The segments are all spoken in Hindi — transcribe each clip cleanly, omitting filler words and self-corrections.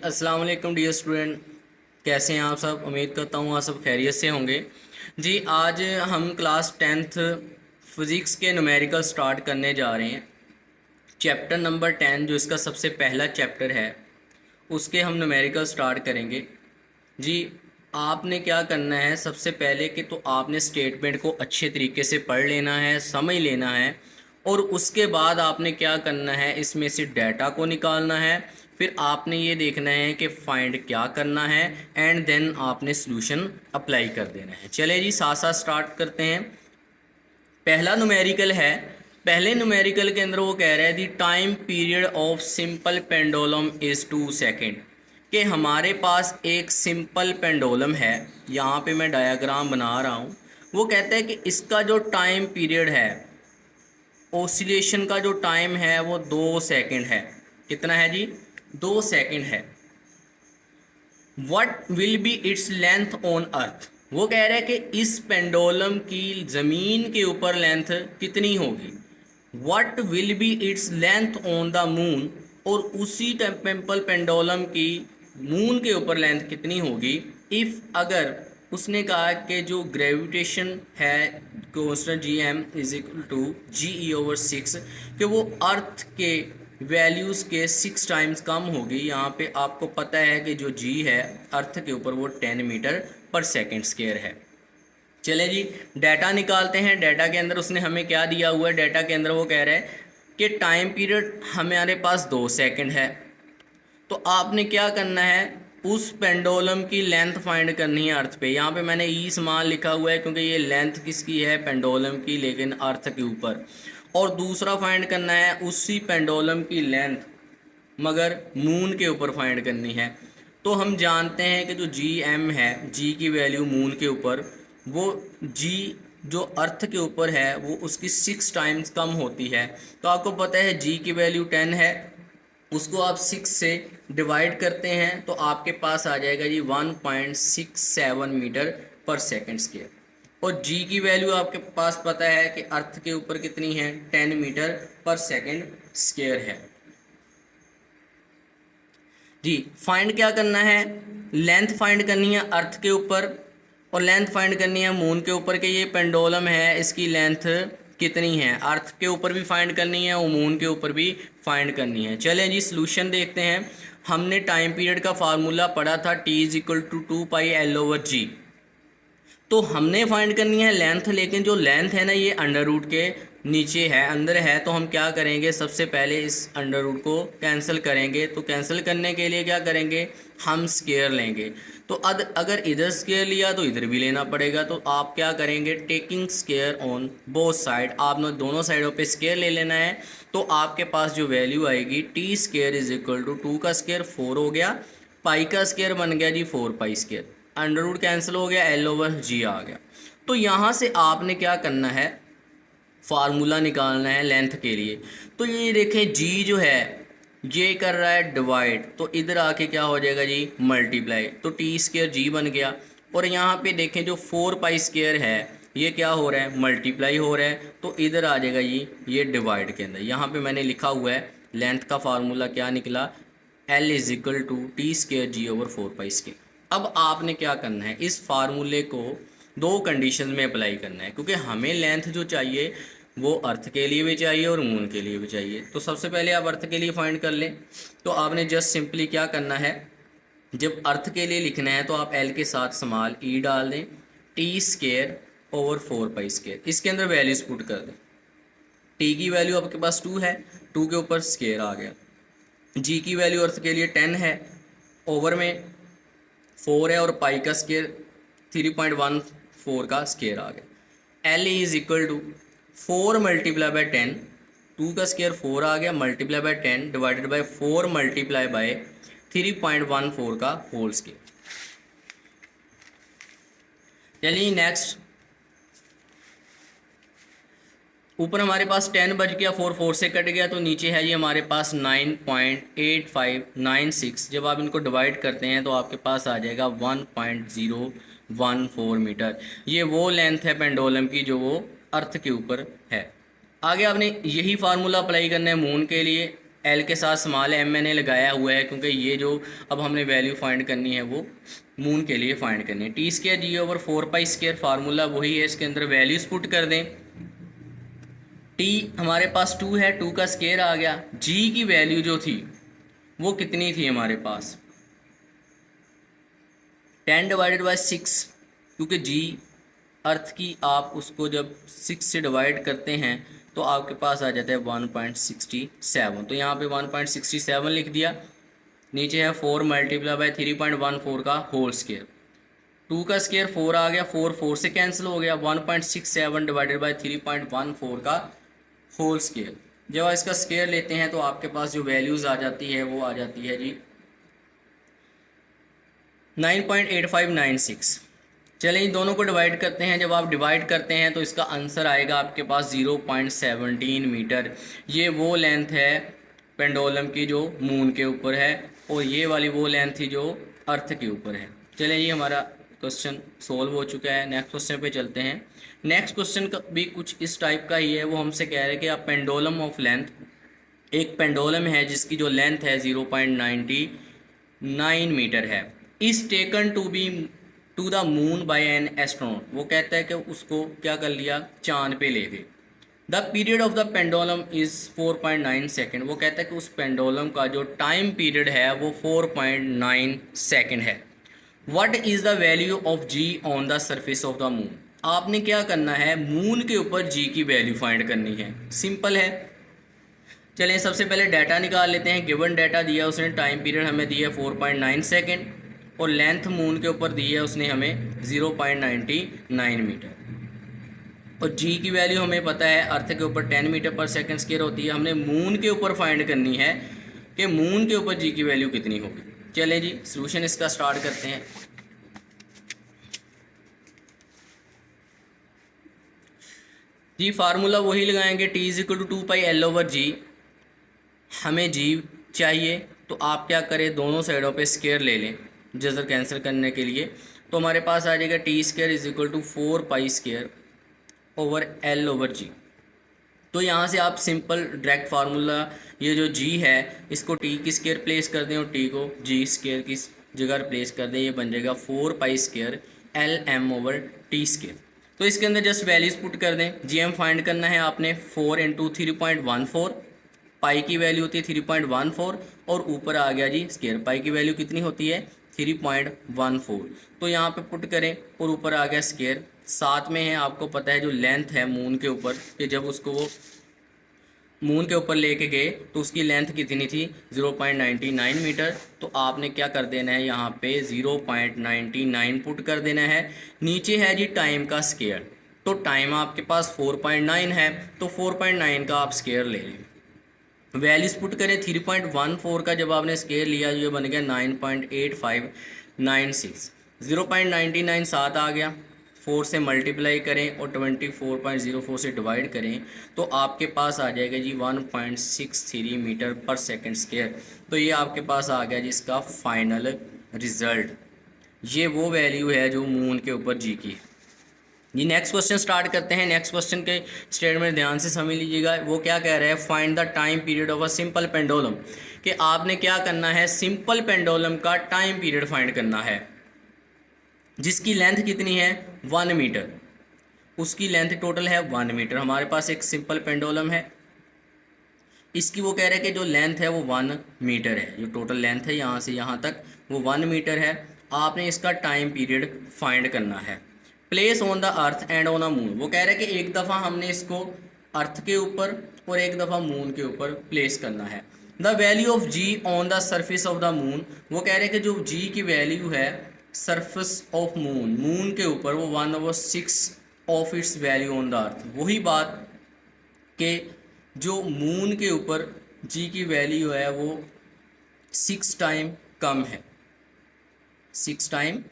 अस्सलाम वालेकुम डियर स्टूडेंट, कैसे हैं आप सब। उम्मीद करता हूँ आप सब खैरियत से होंगे। जी आज हम क्लास 10th फिज़िक्स के न्यूमेरिकल स्टार्ट करने जा रहे हैं। चैप्टर नंबर 10 जो इसका सबसे पहला चैप्टर है उसके हम न्यूमेरिकल स्टार्ट करेंगे। जी आपने क्या करना है, सबसे पहले कि तो आपने स्टेटमेंट को अच्छे तरीके से पढ़ लेना है, समझ लेना है, और उसके बाद आपने क्या करना है, इसमें से डाटा को निकालना है। फिर आपने ये देखना है कि फाइंड क्या करना है एंड देन आपने सॉल्यूशन अप्लाई कर देना है। चले जी साथ साथ स्टार्ट करते हैं। पहला न्यूमेरिकल है। पहले न्यूमेरिकल के अंदर वो कह रहा है the time period of simple pendulum is 2 second, कि हमारे पास एक सिंपल पेंडुलम है। यहाँ पे मैं डायग्राम बना रहा हूँ। वो कहता है कि इसका जो टाइम पीरियड है, ओसिलेशन का जो टाइम है वो 2 सेकेंड है। कितना है जी? 2 सेकेंड है। What will be its length on earth, वो कह रहा है कि इस पेंडुलम की ज़मीन के ऊपर लेंथ कितनी होगी। What will be its length on the moon, और उसी टेम्पल पेंडुलम की मून के ऊपर लेंथ कितनी होगी। इफ़ अगर उसने कहा कि जो ग्रेविटेशन है constant G M is equal to G E over 6, कि वो अर्थ के वैल्यूज़ के 6 टाइम्स कम होगी। यहाँ पे आपको पता है कि जो जी है अर्थ के ऊपर वो 10 मीटर पर सेकेंड स्क्वायर है। चले जी डाटा निकालते हैं। डाटा के अंदर उसने हमें क्या दिया हुआ है, डाटा के अंदर वो कह रहा है कि टाइम पीरियड हमारे पास 2 सेकेंड है। तो आपने क्या करना है, उस पेंडुलम की लेंथ फाइंड करनी है अर्थ पे। यहाँ पे मैंने ई समान लिखा हुआ है क्योंकि ये लेंथ किसकी है, पेंडुलम की, लेकिन अर्थ के ऊपर। और दूसरा फाइंड करना है उसी पेंडुलम की लेंथ मगर मून के ऊपर फाइंड करनी है। तो हम जानते हैं कि जो जी एम है, जी की वैल्यू मून के ऊपर, वो जी जो अर्थ के ऊपर है वो उसकी 6 टाइम्स कम होती है। तो आपको पता है जी की वैल्यू 10 है, उसको आप 6 से डिवाइड करते हैं तो आपके पास आ जाएगा जी 1.67 मीटर पर सेकेंड स्क्वायर। और जी की वैल्यू आपके पास पता है कि अर्थ के ऊपर कितनी है, 10 मीटर पर सेकेंड स्क्वायर है। जी फाइंड क्या करना है, लेंथ फाइंड करनी है अर्थ के ऊपर और लेंथ फाइंड करनी है मून के ऊपर, कि ये पेंडुलम है इसकी लेंथ कितनी है। अर्थ के ऊपर भी फाइंड करनी है और मून के ऊपर भी फाइंड करनी है। चलें जी सॉल्यूशन देखते हैं। हमने टाइम पीरियड का फार्मूला पढ़ा था T is equal to 2πL/G। तो हमने फाइंड करनी है लेंथ, लेकिन जो लेंथ है ना ये अंडर रूट के नीचे है, अंदर है। तो हम क्या करेंगे, सबसे पहले इस अंडर रूट को कैंसिल करेंगे। तो कैंसिल करने के लिए क्या करेंगे, हम स्क्वायर लेंगे। तो अगर इधर स्क्वायर लिया तो इधर भी लेना पड़ेगा। तो आप क्या करेंगे, taking square on both side, आपने दोनों साइडों पे स्क्वायर ले लेना है। तो आपके पास जो वैल्यू आएगी T square is equal to 2 का स्क्वायर 4 हो गया, पाई का स्क्वायर बन गया G 4 pi square, under root cancel हो गया, L/G आ गया। तो यहाँ से आपने क्या करना है, फार्मूला निकालना है लेंथ के लिए। तो ये देखें जी जो है ये कर रहा है डिवाइड, तो इधर आके क्या हो जाएगा जी मल्टीप्लाई, तो टी स्क्वायर जी बन गया। और यहाँ पे देखें जो 4 पाई स्क्वायर है ये क्या हो रहा है, मल्टीप्लाई हो रहा है। तो इधर आ जाएगा जी ये डिवाइड के अंदर। यहाँ पे मैंने लिखा हुआ है लेंथ का फार्मूला क्या निकला, L is equal to T square G over 4 pi square. अब आपने क्या करना है, इस फार्मूले को 2 कंडीशन में अप्लाई करना है, क्योंकि हमें लेंथ जो चाहिए वो अर्थ के लिए भी चाहिए और मून के लिए भी चाहिए। तो सबसे पहले आप अर्थ के लिए फाइंड कर लें। तो आपने जस्ट सिंपली क्या करना है, जब अर्थ के लिए लिखना है तो आप L के साथ स्मॉल ई डाल दें, T square over 4 pi square, इसके अंदर वैल्यूज पुट कर दें। टी की वैल्यू आपके पास 2 है, 2 के ऊपर स्क्वायर आ गया। जी की वैल्यू अर्थ के लिए 10 है, ओवर में 4 है और पाई का स्क्वायर 3.14 का स्क्वायर आ गया। L is equal to 4 multiply by 10, 2 का स्क्वायर 4 आ गया, multiply by 10 divided by 4 multiply by 3.14 का होल स्क्वायर। चलिए नेक्स्ट, ऊपर हमारे पास 10 बच गया, 4 4 से कट गया, तो नीचे है ये हमारे पास 9.8596। जब आप इनको डिवाइड करते हैं तो आपके पास आ जाएगा 1.014 मीटर। ये वो लेंथ है पेंडुलम की जो वो अर्थ के ऊपर है। आगे आपने यही फार्मूला अप्लाई करना है मून के लिए। एल के साथ स्मॉल एम मैंने लगाया हुआ है क्योंकि ये जो अब हमने वैल्यू फाइंड करनी है वो मून के लिए फाइंड करनी है। T square G over 4 pi square, formula वही है, इसके अंदर वैल्यूज पुट कर दें। टी हमारे पास 2 है, 2 का स्क्वायर आ गया। जी की वैल्यू जो थी वो कितनी थी हमारे पास, 10 डिवाइडेड बाई 6, क्योंकि जी अर्थ की आप उसको जब 6 से डिवाइड करते हैं तो आपके पास आ जाता है 1.67। तो यहाँ पे 1.67 लिख दिया। नीचे है 4 मल्टीप्लाई बाई 3.14 का होल स्क्वायर। 2 का स्क्वायर 4 आ गया, 4 से कैंसिल हो गया। 1.67 डिवाइडेड बाई 3.14 का होल स्क्वायर। जब आप इसका स्क्वायर लेते हैं तो आपके पास जो वैल्यूज़ आ जाती है वो आ जाती है जी 9.8596। चलें इन दोनों को डिवाइड करते हैं। जब आप डिवाइड करते हैं तो इसका आंसर आएगा आपके पास 0.17 मीटर। ये वो लेंथ है पेंडोलम की जो मून के ऊपर है, और ये वाली वो लेंथ थी जो अर्थ के ऊपर है। चलें ये हमारा क्वेश्चन सोल्व हो चुका है। नेक्स्ट क्वेश्चन पे चलते हैं। नेक्स्ट क्वेश्चन का भी कुछ इस टाइप का ही है। वो हमसे कह रहे हैं कि आप पेंडोलम ऑफ लेंथ, एक पेंडोलम है जिसकी जो लेंथ है 0.99 मीटर है, is taken to be to the moon by an astronaut. वो कहता है कि उसको क्या कर लिया, चांद पे ले गए। The period of the pendulum is 4.9 second. वो कहता है कि उस पेंडोलम का जो टाइम पीरियड है वो 4.9 सेकेंड है। What is the value of G on the surface of the moon. आपने क्या करना है, मून के ऊपर जी की वैल्यू फाइंड करनी है। सिंपल है। चलिए सबसे पहले डाटा निकाल लेते हैं। गिवन डाटा दिया उसने, टाइम पीरियड हमें दिया 4.9 सेकेंड, और लेंथ मून के ऊपर दी है उसने हमें 0.99 मीटर, और जी की वैल्यू हमें पता है अर्थ के ऊपर 10 मीटर पर सेकेंड स्क्वायर होती है। हमने मून के ऊपर फाइंड करनी है कि मून के ऊपर जी की वैल्यू कितनी होगी। चले जी सोल्यूशन इसका स्टार्ट करते हैं। जी फार्मूला वही लगाएंगे, T is equal to 2 pi L/G। हमें जी चाहिए तो आप क्या करें, दोनों साइडों पे स्क्वायर ले लें जजर कैंसिल करने के लिए। तो हमारे पास आ जाएगा T square is equal to 4 pi square over L/G। तो यहाँ से आप सिंपल डायरेक्ट फार्मूला, ये जो जी है इसको टी की स्क्वायर प्लेस कर दें और टी को जी स्क्वायर की जगह प्लेस कर दें। ये बन जाएगा 4 पाई स्क्वायर L/m/T स्क्वायर। तो इसके अंदर जस्ट वैल्यूज पुट कर दें। जी एम फाइंड करना है आपने, 4 × 3.14। पाई की वैल्यू होती है 3.14, और ऊपर आ गया जी स्क्वायर। पाई की वैल्यू कितनी होती है 3.14। तो यहाँ पे पुट करें और ऊपर आ गया स्क्वायर। साथ में है आपको पता है जो लेंथ है मून के ऊपर, कि जब उसको वो मून के ऊपर लेके गए तो उसकी लेंथ कितनी थी 0.99 मीटर। तो आपने क्या कर देना है, यहाँ पे 0.99 पुट कर देना है। नीचे है जी टाइम का स्क्वायर, तो टाइम आपके पास 4.9 है, तो 4.9 का आप स्क्वायर ले लें। वैल्यूज पुट करें, 3.14 का जब आपने स्क्वायर लिया ये बन गया 9.8596। 0.99 साथ आ गया, 4 से मल्टीप्लाई करें और 24.04 से डिवाइड करें तो आपके पास आ जाएगा जी 1.63 मीटर पर सेकेंड स्क्वायर। तो ये आपके पास आ गया जी इसका फाइनल रिजल्ट। ये वो वैल्यू है जो मून के ऊपर जी की। जी नेक्स्ट क्वेश्चन स्टार्ट करते हैं। नेक्स्ट क्वेश्चन के स्टेटमेंट ध्यान से समझ लीजिएगा। वो क्या कह रहा है, find the time period of a simple pendulum. कि आपने क्या करना है, सिंपल पेंडुलम का टाइम पीरियड फाइंड करना है जिसकी लेंथ कितनी है 1 मीटर। उसकी लेंथ टोटल है 1 मीटर। हमारे पास एक सिंपल पेंडुलम है, इसकी वो कह रहे हैं कि जो लेंथ है वो 1 मीटर है। जो टोटल लेंथ है यहाँ से यहाँ तक वो 1 मीटर है। आपने इसका टाइम पीरियड फाइंड करना है। Place on the earth and on a moon. वो कह रहे हैं कि एक दफ़ा हमने इसको अर्थ के ऊपर और एक दफ़ा मून के ऊपर प्लेस करना है। The value of G on the surface of the moon. वो कह रहे हैं कि जो जी की वैल्यू है सरफेस ऑफ मून, मून के ऊपर, वो 1/6 of its value on the earth. वही बात कि जो मून के ऊपर जी की वैल्यू है वो 6 टाइम कम है, 6 टाइम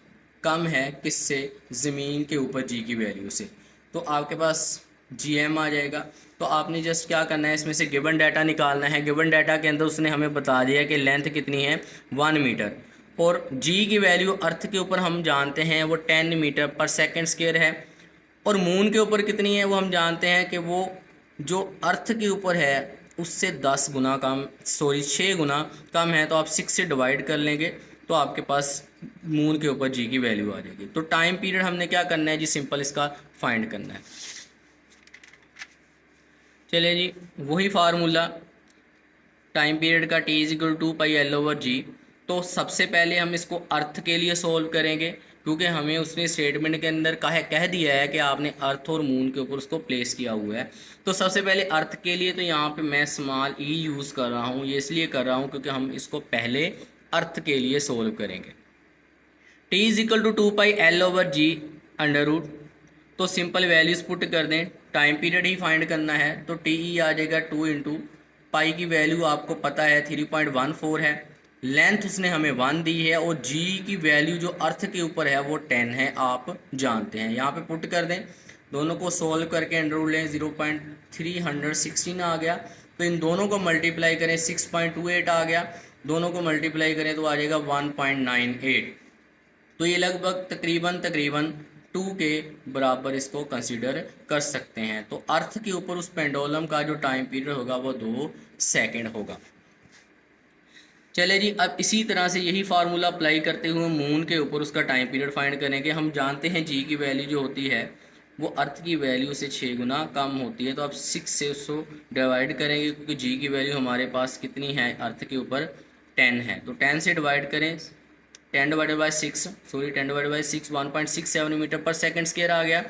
कम है किससे, ज़मीन के ऊपर जी की वैल्यू से। तो आपके पास GM आ जाएगा। तो आपने जस्ट क्या करना है, इसमें से गिवन डाटा निकालना है। गिवन डाटा के अंदर उसने हमें बता दिया कि लेंथ कितनी है 1 मीटर, और जी की वैल्यू अर्थ के ऊपर हम जानते हैं वो 10 मीटर पर सेकेंड स्क्वायर है, और मून के ऊपर कितनी है वो हम जानते हैं कि वो जो अर्थ के ऊपर है उससे 10 गुना कम, सॉरी 6 गुना कम है, तो आप 6 से डिवाइड कर लेंगे तो आपके पास मून के ऊपर जी की वैल्यू आ जाएगी। तो टाइम पीरियड हमने क्या करना है जी, सिंपल इसका फाइंड करना है। चलिए जी, वही फार्मूला टाइम पीरियड का T=2πL/g। तो सबसे पहले हम इसको अर्थ के लिए सोल्व करेंगे, क्योंकि हमें उसने स्टेटमेंट के अंदर कह दिया है कि आपने अर्थ और मून के ऊपर उसको प्लेस किया हुआ है। तो सबसे पहले अर्थ के लिए तो यहाँ पे मैं स्मॉल ई यूज़ कर रहा हूँ, ये इसलिए कर रहा हूँ क्योंकि हम इसको पहले अर्थ के लिए सोल्व करेंगे। T=2πL/g √। तो सिंपल वैल्यूज़ पुट कर दें, टाइम पीरियड ही फाइंड करना है, तो टी आ जाएगा 2 इंटू पाई की वैल्यू आपको पता है 3.14 है, लेंथ उसने हमें 1 दी है, और जी की वैल्यू जो अर्थ के ऊपर है वो 10 है, आप जानते हैं। यहाँ पे पुट कर दें, दोनों को सोल्व करके अंडर रूट लें, 0.316 आ गया। तो इन दोनों को मल्टीप्लाई करें, 6.28 आ गया, दोनों को मल्टीप्लाई करें तो आ जाएगा 1.98। तो ये लगभग तकरीबन 2 के बराबर इसको कंसीडर कर सकते हैं। तो अर्थ के ऊपर उस पेंडुलम का जो टाइम पीरियड होगा वो 2 सेकंड होगा। चले जी, अब इसी तरह से यही फार्मूला अप्लाई करते हुए मून के ऊपर उसका टाइम पीरियड फाइंड करेंगे। हम जानते हैं जी की वैल्यू जो होती है वो अर्थ की वैल्यू से 6 गुना कम होती है, तो आप 6 से उसको डिवाइड करेंगे, क्योंकि जी की वैल्यू हमारे पास कितनी है, अर्थ के ऊपर 10 है। तो 10 से डिवाइड करें, 10 divided by 6 1.67 metre per second square आ गया।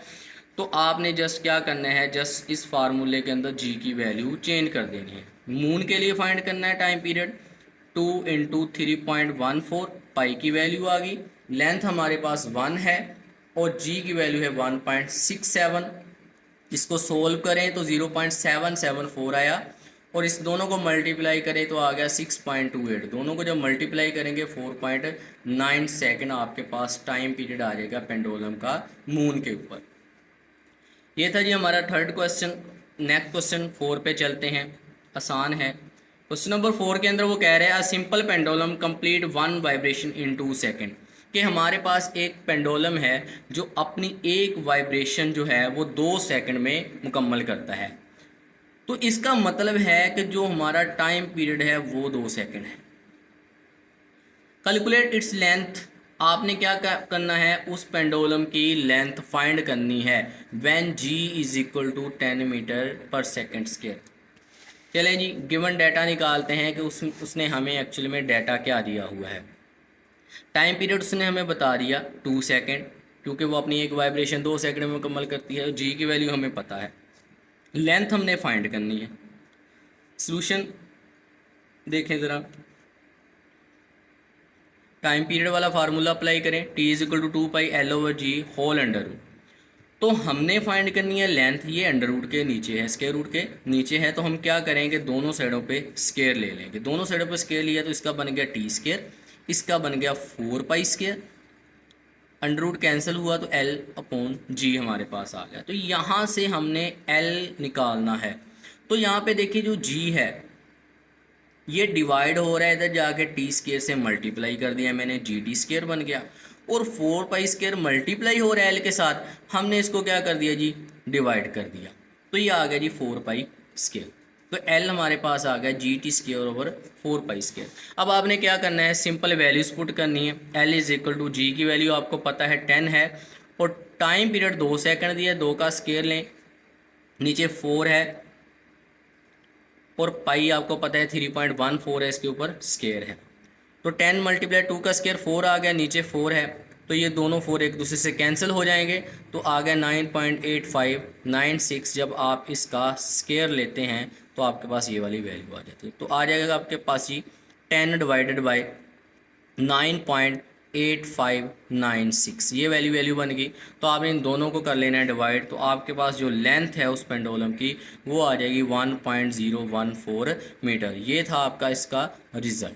तो आपने जस्ट क्या करना है, जस्ट इस फार्मूले के अंदर जी की वैल्यू चेंज कर देनी है। मून के लिए फाइंड करना है टाइम पीरियड, 2 इंटू 3.14 पाई की वैल्यू आ गई, लेंथ हमारे पास 1 है और जी की वैल्यू है 1.67। इसको सोल्व करें तो 0.774 आया, और इस दोनों को मल्टीप्लाई करें तो आ गया 6.28। दोनों को जब मल्टीप्लाई करेंगे 4.9 सेकंड आपके पास टाइम पीरियड आ जाएगा पेंडुलम का मून के ऊपर। ये था जी हमारा थर्ड क्वेश्चन। नेक्स्ट क्वेश्चन 4 पे चलते हैं, आसान है। क्वेश्चन नंबर 4 के अंदर वो कह रहे हैं, a simple pendulum complete 1 vibration in 2 second. कि हमारे पास एक पेंडुलम है जो अपनी एक वाइब्रेशन जो है वो 2 सेकंड में मुकम्मल करता है। तो इसका मतलब है कि जो हमारा टाइम पीरियड है वो 2 सेकंड है। कैलकुलेट इट्स लेंथ, आपने क्या करना है, उस पेंडुलम की लेंथ फाइंड करनी है when G is equal to 10 metre per second square. चलें जी, गिवन डाटा निकालते हैं कि उसने हमें एक्चुअली में डाटा क्या दिया हुआ है। टाइम पीरियड उसने हमें बता दिया 2 सेकंड, क्योंकि वो अपनी एक वाइब्रेशन 2 सेकंड में मुकम्मल करती है। जी की वैल्यू हमें पता है, लेंथ हमने फाइंड करनी है। सॉल्यूशन देखें ज़रा, टाइम पीरियड वाला फार्मूला अप्लाई करें, T=2πL/g होल अंडर रूट। तो हमने फाइंड करनी है लेंथ, ये अंडर रूट के नीचे है, स्क्वायर रूट के नीचे है। तो हम क्या करेंगे, दोनों साइडों पे स्क्वायर ले लेंगे। दोनों साइडों पे स्क्वायर लिया तो इसका बन गया t², इसका बन गया 4π²। अंडर रूट कैंसिल हुआ तो L/g हमारे पास आ गया। तो यहाँ से हमने L निकालना है। तो यहाँ पे देखिए जो g है ये डिवाइड हो रहा है, इधर जाके t² से मल्टीप्लाई कर दिया मैंने, GT² बन गया। और 4π² मल्टीप्लाई हो रहा है L के साथ, हमने इसको क्या कर दिया जी, डिवाइड कर दिया। तो ये आ गया जी 4π²। तो L हमारे पास आ गया GT² ओवर 4π²। अब आपने क्या करना है, सिंपल वैल्यूज पुट करनी है। L=g की वैल्यू आपको पता है 10 है, और टाइम पीरियड 2 सेकंड दिया, 2 का स्क्वायर लें, नीचे 4 है, और पाई आपको पता है 3.14 है, इसके ऊपर स्क्वायर है। तो 10 मल्टीप्लाई 2 का स्क्वायर 4 आ गया, नीचे 4 है, तो ये दोनों 4 एक दूसरे से कैंसिल हो जाएंगे। तो आ गया 9.8596। जब आप इसका स्क्वायर लेते हैं तो आपके पास ये वाली वैल्यू आ जाती है। तो आ जाएगा आपके पास ही 10 डिवाइडेड बाई 9.8596, ये वैल्यू बन गई। तो आपने इन दोनों को कर लेना है डिवाइड। तो आपके पास जो लेंथ है उस पेंडुलम की वो आ जाएगी 1.014 मीटर। ये था आपका इसका रिज़ल्ट।